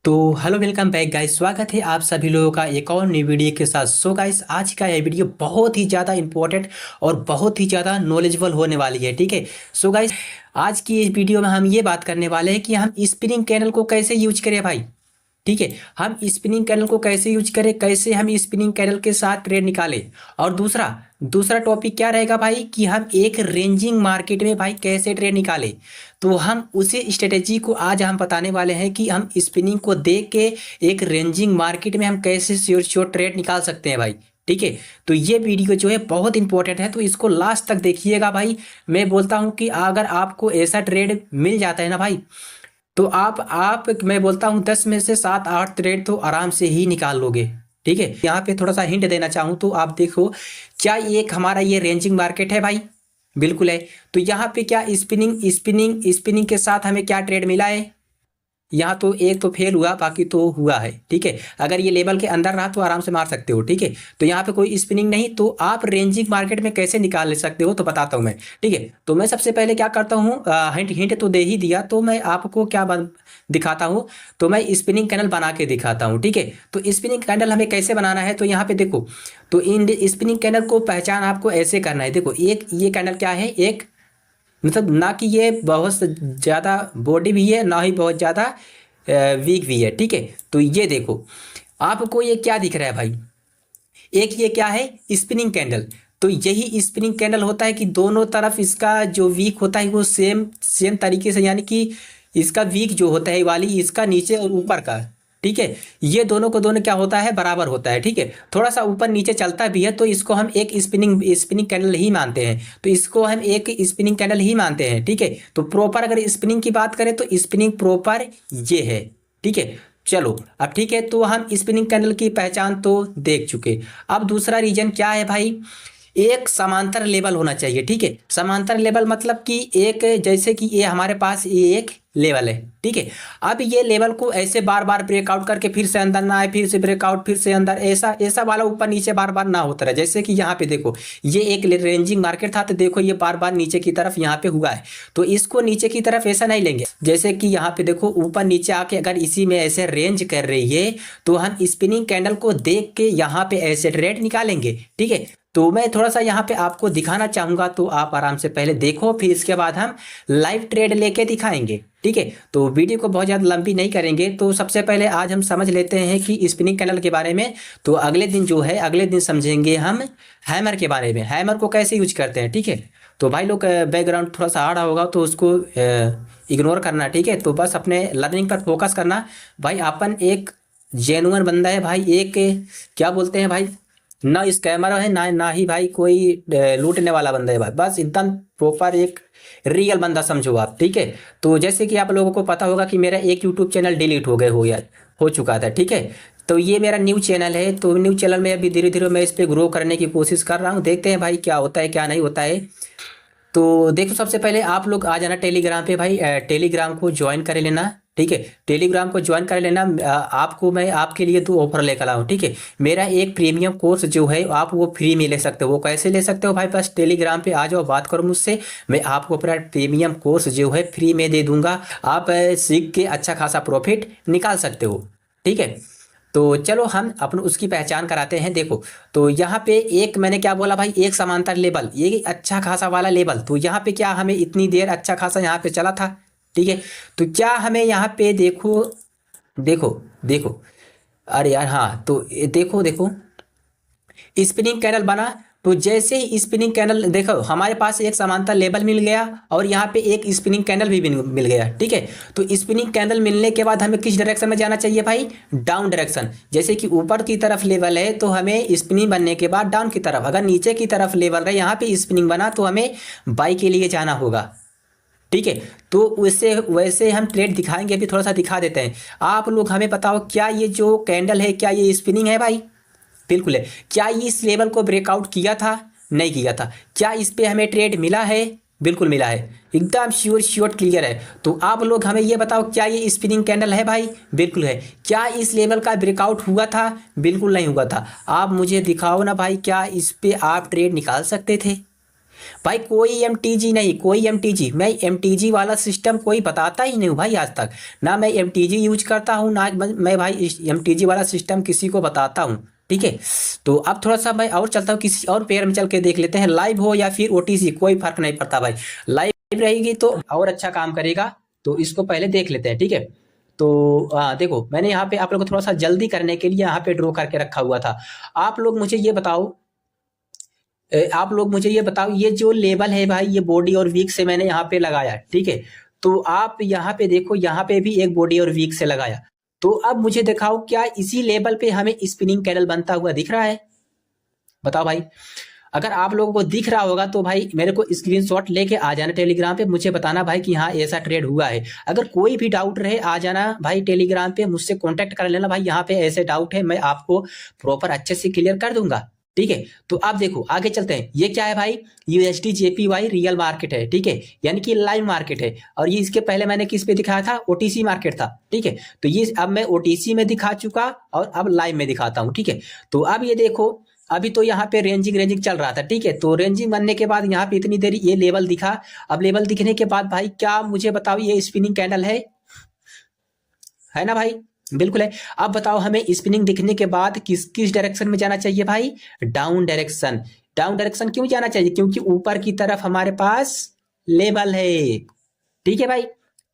तो hello welcome back guys. स्वागत है आप सभी लोगों का एक और नई वीडियो के साथ। सो गाइस, आज का यह वीडियो बहुत ही ज़्यादा इंपॉर्टेंट और बहुत ही ज़्यादा नॉलेजेबल होने वाली है। ठीक है। सो गाइस, आज की इस वीडियो में हम ये बात करने वाले हैं कि हम स्पिनिंग कैनल को कैसे यूज करें भाई। ठीक है। हम स्पिनिंग कैनल को कैसे यूज करें, कैसे हम स्पिनिंग कैनल के साथ ट्रेड निकालें। और दूसरा दूसरा टॉपिक क्या रहेगा भाई कि हम एक रेंजिंग मार्केट में भाई कैसे ट्रेड निकालें। तो हम उसी स्ट्रेटेजी को आज हम बताने वाले हैं कि हम स्पिनिंग को देख के एक रेंजिंग मार्केट में हम कैसे श्योर श्योर ट्रेड निकाल सकते हैं भाई। ठीक है। तो ये वीडियो जो है बहुत इंपॉर्टेंट है, तो इसको लास्ट तक देखिएगा भाई। मैं बोलता हूँ कि अगर आपको ऐसा ट्रेड मिल जाता है ना भाई, तो आप मैं बोलता हूँ 10 में से 7-8 ट्रेड तो आराम से ही निकाल लोगे। ठीक है। यहाँ पे थोड़ा सा हिंट देना चाहूँ तो आप देखो, क्या ये एक हमारा ये रेंजिंग मार्केट है भाई? बिल्कुल है। तो यहाँ पे क्या स्पिनिंग स्पिनिंग स्पिनिंग के साथ हमें क्या ट्रेड मिला है? यहाँ तो एक तो फेल हुआ, बाकी तो हुआ है। ठीक है। अगर ये लेवल के अंदर रहा तो आराम से मार सकते हो। ठीक है। तो यहाँ पे कोई स्पिनिंग नहीं, तो आप रेंजिंग मार्केट में कैसे निकाल ले सकते हो तो बताता हूँ मैं। ठीक है। तो मैं सबसे पहले क्या करता हूँ, हिंट हिंट तो दे ही दिया, तो मैं आपको क्या दिखाता हूँ। तो मैं स्पिनिंग कैंडल बना के दिखाता हूँ। ठीक है। तो स्पिनिंग कैंडल हमें कैसे बनाना है, तो यहाँ पे देखो। तो इन स्पिनिंग कैंडल को पहचान आपको ऐसे करना है। देखो, एक ये कैंडल क्या है, एक मतलब ना कि ये बहुत ज़्यादा बॉडी भी है, ना ही बहुत ज़्यादा वीक भी है। ठीक है। तो ये देखो, आपको ये क्या दिख रहा है भाई? एक ये क्या है, स्पिनिंग कैंडल। तो यही स्पिनिंग कैंडल होता है कि दोनों तरफ इसका जो वीक होता है वो सेम सेम तरीके से, यानी कि इसका वीक जो होता है वाली, इसका नीचे और ऊपर का। ठीक है। ये दोनों को दोनों क्या होता है, बराबर होता है। ठीक है। थोड़ा सा ऊपर नीचे चलता भी है, तो इसको हम एक स्पिनिंग स्पिनिंग कैंडल ही मानते हैं। तो इसको हम एक स्पिनिंग कैंडल ही मानते हैं। ठीक है। तो प्रॉपर अगर स्पिनिंग की बात करें तो स्पिनिंग प्रॉपर ये है। ठीक है। चलो अब ठीक है, तो हम स्पिनिंग कैंडल की पहचान तो देख चुके। अब दूसरा रीजन क्या है भाई, एक समांतर लेवल होना चाहिए। ठीक है। समांतर लेवल मतलब कि एक, जैसे कि ये हमारे पास ये एक लेवल है। ठीक है। अब ये लेवल को ऐसे बार बार ब्रेकआउट करके फिर से अंदर ना आए, फिर से ब्रेकआउट, फिर से अंदर, ऐसा ऐसा वाला ऊपर नीचे बार बार ना होता रहे। जैसे कि यहाँ पे देखो, ये एक रेंजिंग मार्केट था, तो देखो ये बार बार नीचे की तरफ यहाँ पे हुआ है। तो इसको नीचे की तरफ ऐसा नहीं लेंगे, जैसे कि यहाँ पे देखो ऊपर नीचे आके अगर इसी में ऐसे रेंज कर रही है, तो हम स्पिनिंग कैंडल को देख के यहाँ पे ऐसे ट्रेड निकालेंगे। ठीक है। तो मैं थोड़ा सा यहाँ पे आपको दिखाना चाहूंगा, तो आप आराम से पहले देखो, फिर इसके बाद हम लाइव ट्रेड लेके दिखाएंगे। ठीक है। तो वीडियो को बहुत ज़्यादा लंबी नहीं करेंगे। तो सबसे पहले आज हम समझ लेते हैं कि स्पिनिंग कैंडल के बारे में। तो अगले दिन जो है, अगले दिन समझेंगे हम हैमर के बारे में, हैमर को कैसे यूज करते हैं। ठीक है। तो भाई लोग, बैकग्राउंड थोड़ा सा आ रहा होगा तो उसको इग्नोर करना। ठीक है। तो बस अपने लर्निंग पर फोकस करना भाई। अपन एक जेनुअन बंदा है भाई, एक क्या बोलते हैं भाई, ना स्कैमर है, ना ही भाई कोई लूटने वाला बंदा है भाई। बस एकदम प्रॉपर एक रियल बंदा समझो आप। ठीक है। तो जैसे कि आप लोगों को पता होगा कि मेरा एक यूट्यूब चैनल डिलीट हो चुका था। ठीक है। तो ये मेरा न्यू चैनल है। तो न्यू चैनल में अभी धीरे धीरे मैं इस पर ग्रो करने की कोशिश कर रहा हूँ। देखते हैं भाई क्या होता है क्या नहीं होता है। तो देखो, सबसे पहले आप लोग आ जाना टेलीग्राम पे भाई, टेलीग्राम को ज्वाइन कर लेना। ठीक है। टेलीग्राम को ज्वाइन कर लेना। आपको मैं आपके लिए 2 ऑफर लेकर आऊँ। ठीक है। मेरा एक प्रीमियम कोर्स जो है आप वो फ्री में ले सकते हो। वो कैसे ले सकते हो भाई? बस टेलीग्राम पे आ जाओ, बात करो मुझसे, मैं आपको अपना प्रीमियम कोर्स जो है फ्री में दे दूंगा। आप सीख के अच्छा खासा प्रॉफिट निकाल सकते हो। ठीक है। तो चलो हम अपन उसकी पहचान कराते हैं। देखो, तो यहाँ पे एक मैंने क्या बोला भाई, एक समांतर लेवल, ये अच्छा खासा वाला लेवल। तो यहाँ पे क्या हमें इतनी देर अच्छा खासा यहाँ पे चला था। ठीक है। तो क्या हमें यहाँ पे देखो, देखो देखो, अरे यार हाँ, तो देखो देखो, स्पिनिंग कैंडल बना। तो जैसे ही स्पिनिंग कैंडल, देखो हमारे पास एक समांतर लेवल मिल गया और यहाँ पे एक स्पिनिंग कैंडल भी मिल गया। ठीक है। तो स्पिनिंग कैंडल मिलने के बाद हमें किस डायरेक्शन में जाना चाहिए भाई? Down direction. जैसे कि ऊपर की तरफ लेवल है तो हमें स्पिनिंग बनने के बाद डाउन की तरफ, अगर नीचे की तरफ लेवल है, यहाँ पे स्पिनिंग बना तो हमें बाई के लिए जाना होगा। ठीक है। तो उससे वैसे हम ट्रेड दिखाएंगे, अभी थोड़ा सा दिखा देते हैं। आप लोग हमें बताओ, क्या ये जो कैंडल है क्या ये स्पिनिंग है भाई? बिल्कुल है। क्या ये इस लेवल को ब्रेकआउट किया था? नहीं किया था। क्या इस पे हमें ट्रेड मिला है? बिल्कुल मिला है। एकदम श्योर श्योर क्लियर है। तो आप लोग हमें ये बताओ, क्या ये स्पिनिंग कैंडल है भाई? बिल्कुल है। क्या इस लेवल का ब्रेकआउट हुआ था? बिल्कुल नहीं हुआ था। आप मुझे दिखाओ ना भाई, क्या इस पे आप ट्रेड निकाल सकते थे? भाई कोई एमटीजी नहीं, कोई एमटीजी, मैं एमटीजी वाला सिस्टम कोई बताता ही नहीं हूँ भाई आज तक। ना मैं एमटीजी यूज करता हूँ, ना मैं भाई एमटीजी वाला सिस्टम किसी को बताता हूँ। ठीक है, तो अब थोड़ा सा मैं और चलता हूँ, किसी और पेयर में चल के देख लेते हैं। लाइव हो या फिर ओटीसी, कोई फर्क नहीं पड़ता भाई। लाइव रहेगी तो और अच्छा काम करेगा, तो इसको पहले देख लेते हैं। ठीक है, तो देखो मैंने यहाँ पे आप लोग को थोड़ा सा जल्दी करने के लिए यहाँ पे ड्रॉ करके रखा हुआ था। आप लोग मुझे ये बताओ, ये जो लेबल है भाई, ये बॉडी और वीक से मैंने यहाँ पे लगाया। ठीक है, तो आप यहाँ पे देखो, यहाँ पे भी एक बॉडी और वीक से लगाया। तो अब मुझे दिखाओ, क्या इसी लेबल पे हमें स्पिनिंग कैंडल बनता हुआ दिख रहा है? बताओ भाई। अगर आप लोगों को दिख रहा होगा तो भाई मेरे को स्क्रीनशॉट लेके आ जाना टेलीग्राम पे, मुझे बताना भाई कि हाँ ऐसा ट्रेड हुआ है। अगर कोई भी डाउट रहे आ जाना भाई टेलीग्राम पे, मुझसे कांटेक्ट कर लेना भाई, यहाँ पे ऐसे डाउट है, मैं आपको प्रॉपर अच्छे से क्लियर कर दूंगा। ठीक है, तो आप देखो आगे चलते हैं। ये क्या है भाई? यूएसडी जेपीवाई रियल मार्केट है। ठीक है, यानी कि लाइव मार्केट है। और ये इसके पहले मैंने किस पे दिखाया था? ओटीसी मार्केट था। ठीक है, तो ये अब मैं ओटीसी में दिखा चुका और अब लाइव में दिखाता हूँ। ठीक है, तो अब ये देखो, अभी तो यहाँ पे रेंजिंग चल रहा था। ठीक है, तो रेंजिंग बनने के बाद यहाँ पे इतनी देर ये लेवल दिखा। अब लेवल दिखने के बाद भाई क्या मुझे बताओ, ये स्पिनिंग कैंडल है ना भाई? बिल्कुल है। अब बताओ हमें स्पिनिंग दिखने के बाद किस किस डायरेक्शन में जाना चाहिए भाई? Down direction. डाउन डायरेक्शन क्यों जाना चाहिए? क्योंकि ऊपर की तरफ हमारे पास लेवल है। ठीक है भाई,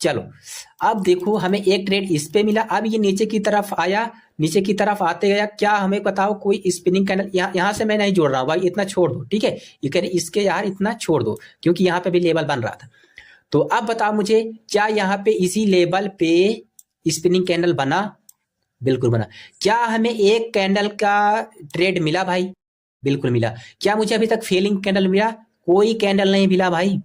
चलो अब देखो हमें एक ट्रेड इस पे मिला। अब ये नीचे की तरफ आया, नीचे की तरफ आते गया। क्या हमें बताओ कोई स्पिनिंग कैंडल? यहाँ से मैं नहीं जोड़ रहा हूँ भाई, इतना छोड़ दो। ठीक है, ये कह रहे इसके यार इतना छोड़ दो, क्योंकि यहाँ पे भी लेवल बन रहा था। तो अब बताओ मुझे, क्या यहाँ पे इसी लेवल पे स्पिनिंग कैंडल बना? बिल्कुल बना। क्या हमें एक कैंडल का ट्रेड मिला भाई? बिल्कुल मिला। क्या मुझे अभी तक फेलिंग कैंडल मिला? कोई कैंडल नहीं मिला भाई।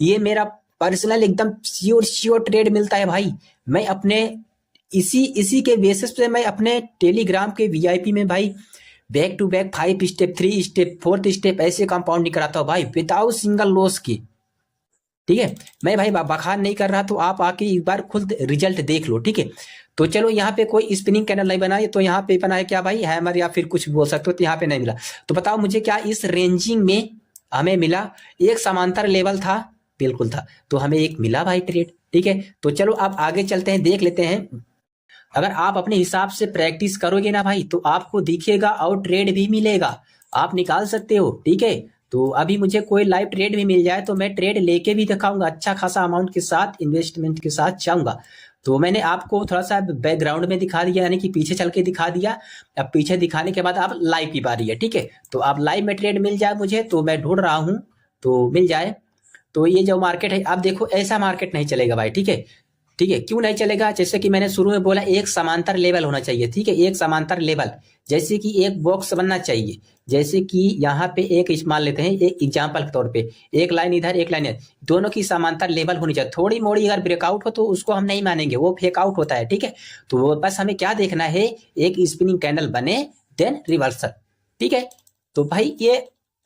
ये मेरा पर्सनल एकदम श्योर ट्रेड मिलता है भाई। मैं अपने इसी के बेसिस पे मैं अपने टेलीग्राम के वीआईपी में भाई back to back 5 step 3 step 4 step ऐसे कंपाउंड नहीं कराता हूँ भाई, विदाउट सिंगल लॉस की। ठीक है, मैं भाई बखान नहीं कर रहा, तो आप आके एक बार खुद रिजल्ट देख लो। ठीक है, तो चलो यहाँ पे कोई स्पिनिंग कैंडल नहीं बना है, तो यहाँ पे बना है क्या भाई? हैमर या फिर कुछ बोल सकते हो। तो यहाँ पे नहीं मिला, तो बताओ मुझे क्या इस रेंजिंग में हमें मिला? एक समांतर लेवल था, बिल्कुल था, तो हमें एक मिला भाई ट्रेड। ठीक है, तो चलो आप आगे चलते हैं, देख लेते हैं। अगर आप अपने हिसाब से प्रैक्टिस करोगे ना भाई, तो आपको दिखेगा और ट्रेड भी मिलेगा, आप निकाल सकते हो। ठीक है, तो अभी मुझे कोई लाइव ट्रेड भी मिल जाए तो मैं ट्रेड लेके भी दिखाऊंगा, अच्छा खासा अमाउंट के साथ, इन्वेस्टमेंट के साथ जाऊंगा। तो मैंने आपको थोड़ा सा बैकग्राउंड में दिखा दिया, यानी कि पीछे चल के दिखा दिया। अब पीछे दिखाने के बाद अब लाइव की बारी है। ठीक है, तो आप लाइव में ट्रेड मिल जाए मुझे, तो मैं ढूंढ रहा हूँ, तो मिल जाए। तो ये जो मार्केट है, अब देखो ऐसा मार्केट नहीं चलेगा भाई। ठीक है, ठीक है, क्यों नहीं चलेगा? जैसे कि मैंने शुरू में बोला, एक समांतर लेवल होना चाहिए। ठीक है, एक समांतर लेवल, जैसे कि एक बॉक्स बनना चाहिए। जैसे कि यहाँ पे एक मान लेते हैं, एक एग्जांपल के तौर पे, एक लाइन इधर एक लाइन इधर, दोनों की समांतर लेवल होनी चाहिए। थोड़ी मोड़ी अगर ब्रेकआउट हो तो उसको हम नहीं मानेंगे, वो फेक आउट होता है। ठीक है, तो वो बस हमें क्या देखना है, एक स्पिनिंग कैंडल बने देन रिवर्सल। ठीक है, तो भाई ये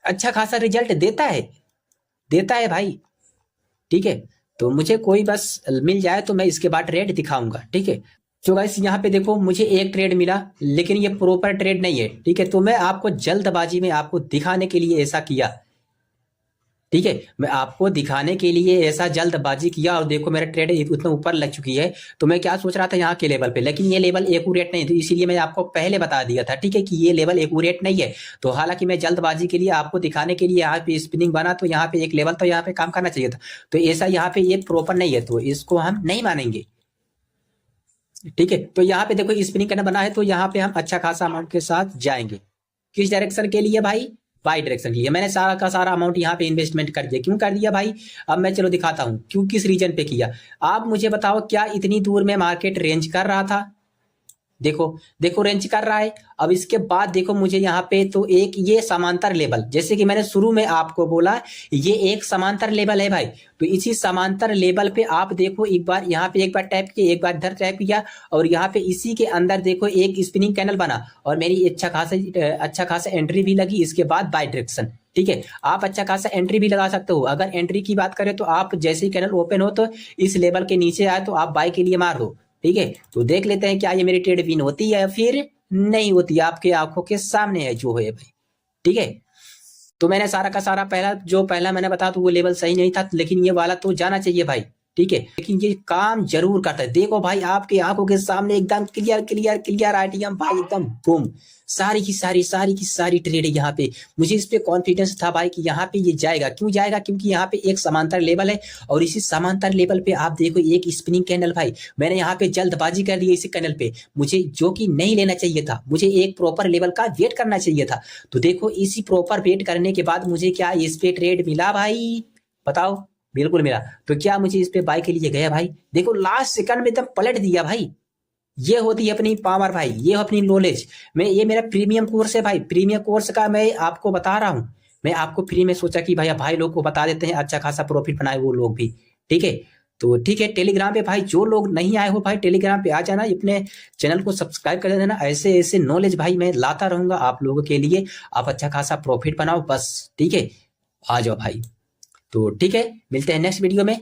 अच्छा खासा रिजल्ट देता है भाई। ठीक है, तो मुझे कोई बस मिल जाए तो मैं इसके बाद ट्रेड दिखाऊंगा। ठीक है, तो गाइस यहाँ पे देखो मुझे एक ट्रेड मिला, लेकिन ये प्रॉपर ट्रेड नहीं है। ठीक है, तो मैं आपको जल्दबाजी में आपको दिखाने के लिए ऐसा किया। ठीक है, मैं आपको दिखाने के लिए ऐसा जल्दबाजी किया, और देखो मेरा ट्रेड उतना ऊपर लग चुकी है। तो मैं क्या सोच रहा था यहाँ के लेवल पे, लेकिन ये लेवल एक्यूरेट नहीं है, तो इसीलिए मैं आपको पहले बता दिया था। ठीक है, कि ये लेवल एक्यूरेट नहीं है। तो हालांकि मैं जल्दबाजी के लिए आपको दिखाने के लिए यहाँ पे स्पिनिंग बना, तो यहाँ पे एक लेवल तो यहाँ पे काम करना चाहिए था, तो ऐसा यहाँ पे ये प्रॉपर नहीं है, तो इसको हम नहीं मानेंगे। ठीक है, तो यहाँ पे देखो स्पिनिंग करना बना है, तो यहाँ पे हम अच्छा खासा अमाउंट के साथ जाएंगे। किस डायरेक्शन के लिए भाई? बाई डायरेक्शन के लिए। मैंने सारा का सारा अमाउंट यहाँ पे इन्वेस्टमेंट कर दिया। क्यों कर दिया भाई? अब मैं चलो दिखाता हूँ क्यों, किस रीजन पे किया। आप मुझे बताओ, क्या इतनी दूर में मार्केट रेंज कर रहा था? देखो देखो रेंज कर रहा है। अब इसके बाद देखो मुझे यहाँ पे तो एक ये समांतर लेवल, जैसे कि मैंने शुरू में आपको बोला, ये एक समांतर लेवल है भाई। तो इसी समांतर लेवल पे आप देखो, एक बार यहाँ पे एक बार टैप किया, एक बार इधर टैप किया, और यहाँ पे इसी के अंदर देखो एक स्पिनिंग कैंडल बना, और मेरी अच्छा खासा एंट्री भी लगी। इसके बाद बाय डायरेक्शन। ठीक है, आप अच्छा खासा एंट्री भी लगा सकते हो। अगर एंट्री की बात करें तो आप जैसे ही कैंडल ओपन हो तो इस लेवल के नीचे आए तो आप बाय के लिए मार दो। ठीक है, तो देख लेते हैं क्या ये मेरी ट्रेड विन होती है या फिर नहीं होती। आपके आंखों के सामने है जो है भाई। ठीक है, तो मैंने सारा का सारा पहला मैंने बताया तो वो लेवल सही नहीं था, लेकिन ये वाला तो जाना चाहिए भाई, ठीक है। लेकिन ये काम जरूर करता है। देखो भाई आपकी आंखों के सामने एकदम क्लियर क्लियर क्लियर आईटीएम भाई, एकदम बूम, सारी की सारी ट्रेड है यहाँ पे। मुझे इस पे कॉन्फिडेंस था भाई कि यहाँ पे ये जाएगा। क्यों जाएगा? क्योंकि यहाँ पे एक समांतर लेवल है, और इसी समांतर लेवल पे आप देखो एक स्पिनिंग कैंडल भाई, मैंने यहाँ पे जल्दबाजी कर दी इसी कैंडल पे, मुझे जो कि नहीं लेना चाहिए था, मुझे एक प्रॉपर लेवल का वेट करना चाहिए था। तो देखो इसी प्रॉपर वेट करने के बाद मुझे क्या इस पे ट्रेड मिला भाई? बताओ। बिल्कुल मिला। तो क्या मुझे इस पे बाय के लिए गया भाई? देखो लास्ट सेकंड में एकदम पलट दिया भाई। ये होती है अपनी पावर भाई, ये अपनी नॉलेज। ये मेरा प्रीमियम कोर्स है भाई, प्रीमियम कोर्स का मैं आपको बता रहा हूं। मैं आपको फ्री में सोचा कि भाई लोग को बता देते हैं, अच्छा खासा प्रॉफिट बनाए वो लोग भी, ठीक है। तो ठीक है, टेलीग्राम पे भाई जो लोग नहीं आए हो भाई, टेलीग्राम पे आ जाना, अपने चैनल को सब्सक्राइब कर देना। ऐसे ऐसे नॉलेज भाई मैं लाता रहूंगा आप लोगों के लिए, आप अच्छा खासा प्रॉफिट बनाओ बस, ठीक है। आ जाओ भाई। तो ठीक है, मिलते हैं नेक्स्ट वीडियो में।